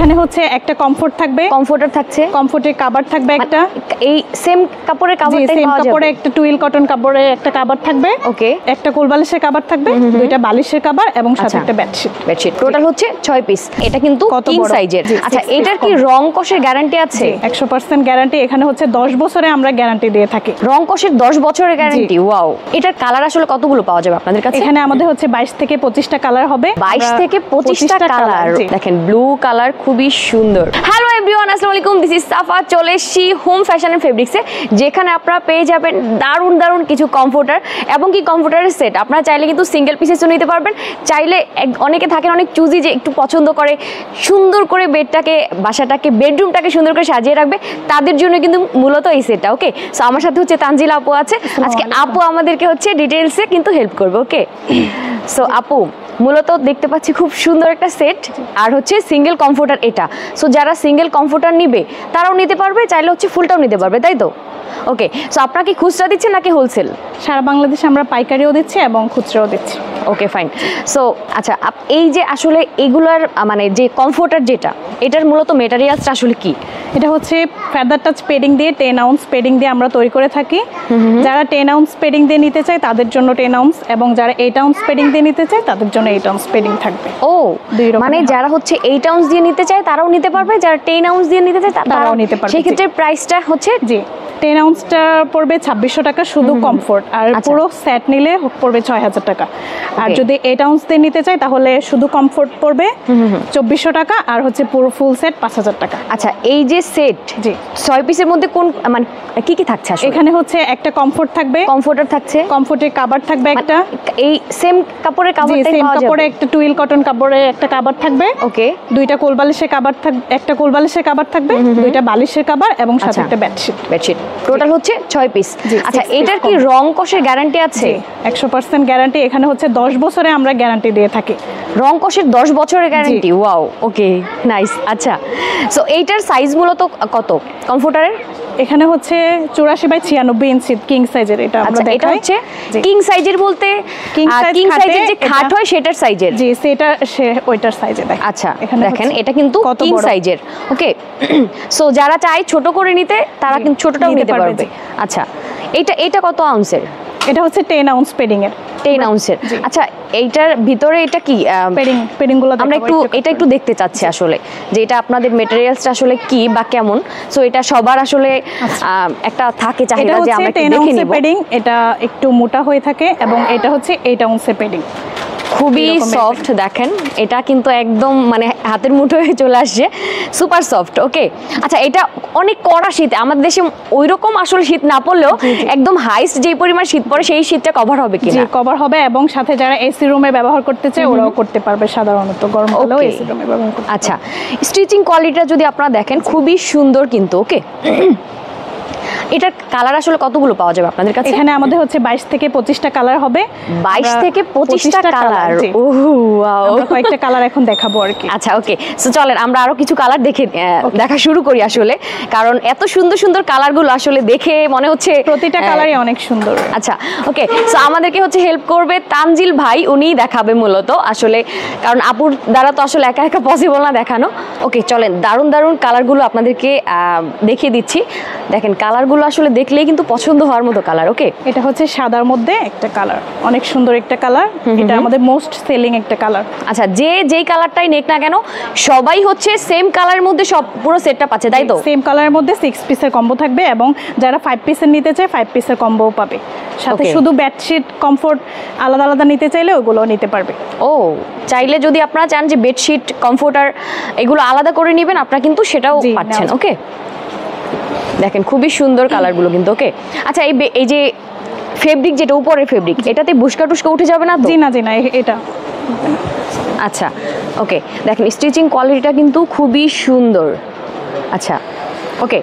এখানে হচ্ছে একটা কমফোর্ট থাকবে, কমফোর্টার থাকছে, কমফোর্টের কভার থাকবে একটা, এই সেম কাপড়ের কভারটাই সেম পাওয়া যাবে। কাপড়ে একটা টুইল কটন কাপড়ে একটা কভার থাকবে, ওকে, একটা কোলবালিশের কভার থাকবে, দুইটা বালিশের কভার এবং সাথে একটা বেডশিট। বেডশিট টোটাল হচ্ছে 6 পিস। এটা কিন্তু কিং সাইজের। আচ্ছা, এটার কি রং কষের গ্যারান্টি আছে? 100% গ্যারান্টি। এখানে হচ্ছে 10 বছরে আমরা গ্যারান্টি দিয়ে থাকি। রং কষের 10 বছরের গ্যারান্টি। ওয়াও। এটার কালার আসলে কতগুলো পাওয়া যাবে আপনাদের কাছে? এখানে আমাদের হচ্ছে 22 থেকে 25টা কালার হবে। 22 থেকে 25টা কালার। দেখেন ব্লু কালার খুবই সুন্দর। হ্যালো এভরিওয়ান, আসসালামু আলাইকুম, দিস ইজ সাফা। চলে এসেছি হোম ফ্যাশন এন্ড ফেব্রিক্সে, যেখানে আপনারা পেয়ে যাবেন দারুণ দারুণ কিছু কমফোর্টার এবং কি কমফোর্টারের সেট। আপনারা চাইলে কিন্তু সিঙ্গেল পিসেসও নিতে পারবেন, চাইলে অনেকে থাকেন অনেক চুজি যে একটু পছন্দ করে সুন্দর করে বেডটাকে, বাসাটাকে, বেডরুমটাকে সুন্দর করে সাজিয়ে রাখবে, তাদের জন্য কিন্তু মূলত এই সেটটা। ওকে, সো আমার সাথে হচ্ছে তানজিলা আপু আছে। আজকে আপু আমাদেরকে হচ্ছে ডিটেইলসে কিন্তু হেল্প করবে। ওকে, সো আপু মূলত দেখতে পাচ্ছি খুব সুন্দর একটা সেট, আর হচ্ছে সিঙ্গেল কমফোর্টার এটা। সো যারা সিঙ্গেল কমফোর্টার নিবে তারাও নিতে পারবে, চাইলে হচ্ছে ফুলটাও নিতে পারবে, তাই তো? ওকে, সো আপনারা কি খুচরা দিচ্ছেন নাকি হোলসেল? সারা বাংলাদেশে আমরা পাইকারিও দিচ্ছি এবং খুচরাও দিচ্ছি। ওকে, ফাইন। সো আচ্ছা, এই যে আসলে এগুলার মানে যে কমফোর্টার যেটা, এটার মূলত মেটেরিয়ালসটা আসলে কি? এটা হচ্ছে ফেদার টাচ পেডিং দিয়ে 10 আউন্স পেডিং দিয়ে আমরা তৈরি করে থাকি। যারা 10 আউন্স পেডিং দিয়ে নিতে চায় তাদের জন্য 10 আউন্স, এবং যারা 8 আউন্স পেডিং দিয়ে নিতে চায় তাদের জন্য 8 আউন্স পেডিং থাকবে। ও, মানে যারা হচ্ছে 8 আউন্স দিয়ে নিতে চায় তারাও নিতে পারবে, যারা 10 আউন্স দিয়ে নিতে চায় তারাও নিতে পারবে। সেই ক্ষেত্রে প্রাইসটা হচ্ছে, জি, 10 আউন্সটা পড়বে 2600 টাকা শুধু কমফোর্ট, আর পুরো সেট নিলে পড়বে 6000 টাকা। আর যদি 8 আউন্স দিয়ে নিতে চায় তাহলে শুধু কমফোর্ট পড়বে 2400 টাকা, আর হচ্ছে পুরো ফুল সেট 5000 টাকা। আচ্ছা, এই যে সেট, জি, 6 পিসের মধ্যে কোন মানে কি কি থাকছে আসলে? এখানে হচ্ছে একটা কমফোর্ট থাকবে, কমফোর্টার থাকছে, কমফোর্টের কভার থাকবে একটা, এই সেম কাপড়ের কভারটাই সেম পাওয়া যাবে। কাপড়ে একটা টুইল কটন কাপড়ে একটা কভার থাকবে, ওকে, দুইটা কোলবালিশের কভার থাকবে, একটা কোলবালিশের কভার থাকবে, দুইটা বালিশের কভার এবং সাথে একটা বেডশিট। বেডশিট টোটাল হচ্ছে 6 পিস। আচ্ছা, এটার কি রং কষের গ্যারান্টি আছে? 100% গ্যারান্টি। এখানে হচ্ছে 10 বছরে আমরা গ্যারান্টি দিয়ে থাকি। রং কষের 10 বছরের গ্যারান্টি। ওয়াও, ওকে, নাইস। আচ্ছা, সো এইটার সাইজ মূলত কত কমফোর্টারের? এখানে হচ্ছে 84/96 ইঞ্চি কিং সাইজের। এটা আমরা দেখাই। এটা হচ্ছে কিং সাইজের বলতে কিং সাইজের যে খাট হয় সেটার সাইজের। জি, সেটা ওইটার সাইজে দেখেন। আচ্ছা, দেখেন এটা কিন্তু কিং সাইজের। ওকে, সো যারা চায় ছোট করে নিতে তারা কিন্তু ছোটটাও নিতে পারবে। আচ্ছা, এটা কত আউন্সের? এটা হচ্ছে 10 আউন্স পেডিং এর। 10 আউন্সের। আচ্ছা, এইটার ভিতরে এটা কি পেডিং গুলো আমরা একটু দেখতে চাচ্ছি আসলে, যে এটা আপনাদের মেটেরিয়ালসটা আসলে কি বা কেমন। সো এটা সবার আসলে একটা থাকে চাহিদা যে আমরা একটু দেখে নিব। পেডিং এটা একটু মোটা হয়ে থাকে, এবং এটা হচ্ছে 8 আউন্সের পেডিং, খুবই সফট। দেখেন এটা কিন্তু একদম মানে হাতের মুঠোয় চলে আসছে, সুপার সফট। ওকে, আচ্ছা, এটা অনেক কড়া শীত, আমাদের দেশে ওইরকম আসলে শীত না পড়লেও একদম হাইস্ট যে পরিমাণ শীত পড়ে সেই শীতটা কভার হবে কিনা? জি, কভার হবে, এবং সাথে যারা এসি রুমে ব্যবহার করতে চায় ওরাও করতে পারবে, সাধারণত গরমকালেও এসি রুমে ব্যবহার করতে। আচ্ছা, স্টিচিং কোয়ালিটিটা যদি আপনারা দেখেন খুবই সুন্দর কিন্তু। ওকে, এটার কালার আসলে কতগুলো পাওয়া যাবে আপনাদের কাছে? এখানে আমাদের হচ্ছে 22 থেকে 25টা কালার হবে। 22 থেকে 25টা কালার। ওহ ওয়াও, আমরা কয়েকটা কালার এখন দেখাবো আর কি। আচ্ছা, ওকে, সো চলেন আমরা আরো কিছু কালার দেখা শুরু করি আসলে, কারণ এত সুন্দর সুন্দর কালারগুলো আসলে দেখে মনে হচ্ছে প্রতিটা কালারই অনেক সুন্দর। আচ্ছা, ওকে, সো আমাদেরকে হচ্ছে হেল্প করবে তানজিল ভাই, উনিই দেখাবে মূলত আসলে, কারণ আপুর দ্বারা তো আসলে একা একা পসিবল না দেখানো। ওকে, চলেন দারুণ দারুণ কালারগুলো আপনাদেরকে দেখিয়ে দিচ্ছি। দেখেন কালারগুলো আসলে দেখলেই কিন্তু পছন্দ হওয়ার মতো কালার। ওকে, এটা হচ্ছে সাদার মধ্যে একটা কালার, অনেক সুন্দর একটা কালার, এটা আমাদের মোস্ট সেলিং একটা কালার। আচ্ছা, যেই কালারটাই নেক না কেন সবাই হচ্ছে সেম কালারের মধ্যে সব পুরো সেটটা পাচ্ছে, তাই তো? সেম কালারের মধ্যে 6 পিসের কম্বো থাকবে, এবং যারা 5 পিসের নিতে চায় 5 পিসের কম্বোও পাবে, সাথে শুধু বেডশিট কমফোর্ট আলাদা আলাদা নিতে চাইলে ওগুলো নিতে পারবে। ও, চাইলে যদি আপনারা চান যে বেডশিট কমফোর্টার এগুলো আলাদা করে নেবেন আপনারা কিন্তু সেটাও পাচ্ছেন। ওকে, দেখেন খুবই সুন্দর কালারগুলো কিন্তু। ওকে, আচ্ছা, এই যে ফেব্রিক, যেটা উপরের ফেব্রিক, এটাতে বুশকা টুসকা উঠে যাবে না তো? জি না, এটা। আচ্ছা, ওকে, দেখেন স্টিচিং কোয়ালিটিটা কিন্তু খুবই সুন্দর। আচ্ছা, ওকে,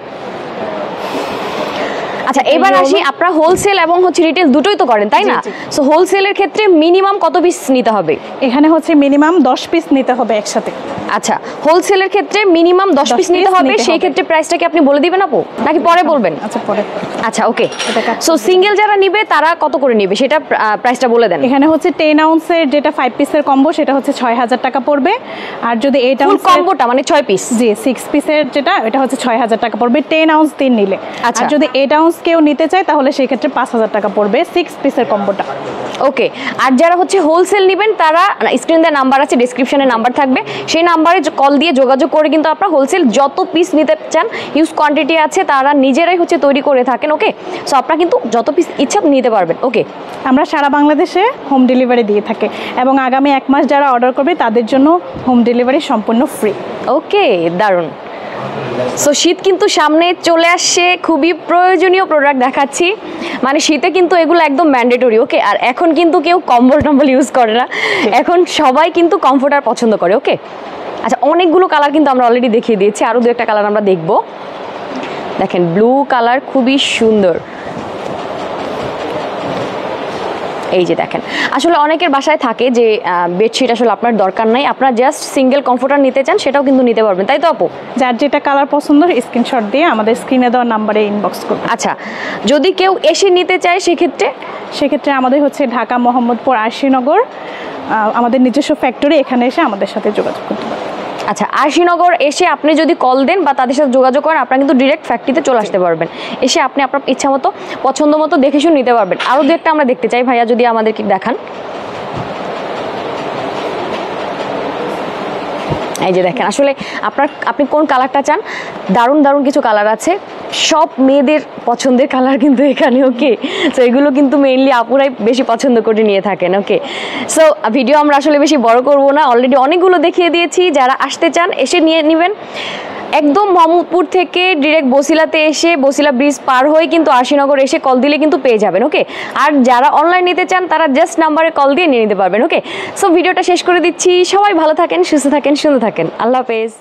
আচ্ছা এবার আসি, আপনারা হোলসেল এবং হচ্ছে রিটেল দুটোই তো করেন তাই না? সো হোলসেলের ক্ষেত্রে মিনিমাম কত পিস নিতে হবে? এখানে হচ্ছে মিনিমাম 10 পিস নিতে হবে একসাথে। আচ্ছা হোলসেলের ক্ষেত্রে মিনিমাম 10 পিস নিতে হবে, সেই ক্ষেত্রে প্রাইসটা কি আপনি বলে দিবেন আপু নাকি পরে বলবেন? আচ্ছা পরে। আচ্ছা ওকে, সো সিঙ্গেল যারা নিবে তারা কত করে নিবে সেটা প্রাইসটা বলে দেন। এখানে হচ্ছে 10 আউন্সের যেটা 5 পিসের কম্বো সেটা হচ্ছে 6000 টাকা পড়বে, আর যদি 8 আউন্স কম্বোটা মানে 6 পিস, জি 6 পিসের যেটা এটা হচ্ছে 6000 টাকা পড়বে 10 আউন্স 3 নিলে। আচ্ছা আর যদি 8 আউন্স কেউ নিতে চায় তাহলে সেই ক্ষেত্রে 5000 টাকা পড়বে 6 পিসের কম্বোটা। ওকে, আর যারা হচ্ছে হোলসেল নেবেন তারা স্ক্রিনে দেওয়া নাম্বার আছে, ডেসক্রিপশনে নাম্বার থাকবে, সেই নাম্বারে কল দিয়ে যোগাযোগ করে কিন্তু আপনারা হোলসেল যত পিস নিতে চান, হিউজ কোয়ান্টিটি আছে, তারা নিজেরাই হচ্ছে তৈরি করে থাকেন। ওকে, সো আপনারা কিন্তু যত পিস ইচ্ছা নিতে পারবেন। ওকে, আমরা সারা বাংলাদেশে হোম ডেলিভারি দিয়ে থাকি এবং আগামী 1 মাস যারা অর্ডার করবে তাদের জন্য হোম ডেলিভারি সম্পূর্ণ ফ্রি। ওকে, দারুণ। সো শীত কিন্তু সামনে চলে আসছে, খুবই প্রয়োজনীয় প্রোডাক্ট দেখাচ্ছি, মানে শীতে কিন্তু এগুলো একদম ম্যান্ডেটরি। ওকে, আর এখন কিন্তু কেউ কম্বল টম্বল ইউজ করে না, এখন সবাই কিন্তু কমফোর্টার পছন্দ করে। ওকে, আচ্ছা অনেকগুলো কালার কিন্তু আমরা অলরেডি দেখিয়ে দিয়েছি, আরও 2-1টা কালার আমরা দেখব। দেখেন ব্লু কালার খুবই সুন্দর, এই যে দেখেন। আসলে অনেকের বাসায় থাকে যে বেডশিট আসলে আপনার দরকার নাই, আপনারা জাস্ট সিঙ্গেল কমফোর্টার নিতে চান সেটাও কিন্তু নিতে পারবেন, তাই তো আপু? যার যেটা কালার পছন্দ স্ক্রিনশট দিয়ে আমাদের স্ক্রিনে দেওয়া নাম্বারে ইনবক্স করুন। আচ্ছা যদি কেউ এসে নিতে চায় সেক্ষেত্রে আমাদের হচ্ছে ঢাকা মোহাম্মদপুর আরশিনগর, আমাদের নিজস্ব ফ্যাক্টরি, এখানে এসে আমাদের সাথে যোগাযোগ করতে পারেন। আচ্ছা আরশিনগর এসে আপনি যদি কল দেন বা তাদের সাথে যোগাযোগ করেন, আপনারা কিন্তু ডিরেক্ট ফ্যাক্টরিতে চলে আসতে পারবেন, এসে আপনি আপনার ইচ্ছা মতো পছন্দ মতো দেখে শুনে নিতে পারবেন। আরও 2-একটা আমরা দেখতে চাই, ভাইয়া যদি আমাদেরকে দেখান। এই যে দেখেন, আসলে আপনি কোন কালারটা চান, দারুণ দারুণ কিছু কালার আছে, সব মেয়েদের পছন্দের কালার কিন্তু এখানে। ওকে, সো এগুলো কিন্তু মেইনলি আপুরাই বেশি পছন্দ করে নিয়ে থাকেন। ওকে, সো ভিডিও আমরা আসলে বেশি বড় করব না, অলরেডি অনেকগুলো দেখিয়ে দিয়েছি, যারা আসতে চান এসে নিয়ে নেবেন। একদম মোহাম্মদপুর থেকে ডিরেক্ট বসিলাতে এসে বসিলা ব্রিজ পার হয়ে কিন্তু আরশিনগর এসে কল দিলে কিন্তু পেয়ে যাবেন। ওকে, আর যারা অনলাইন নিতে চান তারা জাস্ট নাম্বারে কল দিয়ে নিয়ে নিতে পারবেন। ওকে, সো ভিডিওটা শেষ করে দিচ্ছি, সবাই ভালো থাকেন, সুস্থ থাকেন, সুন্দর থাকেন, আল্লাহ হাফেজ।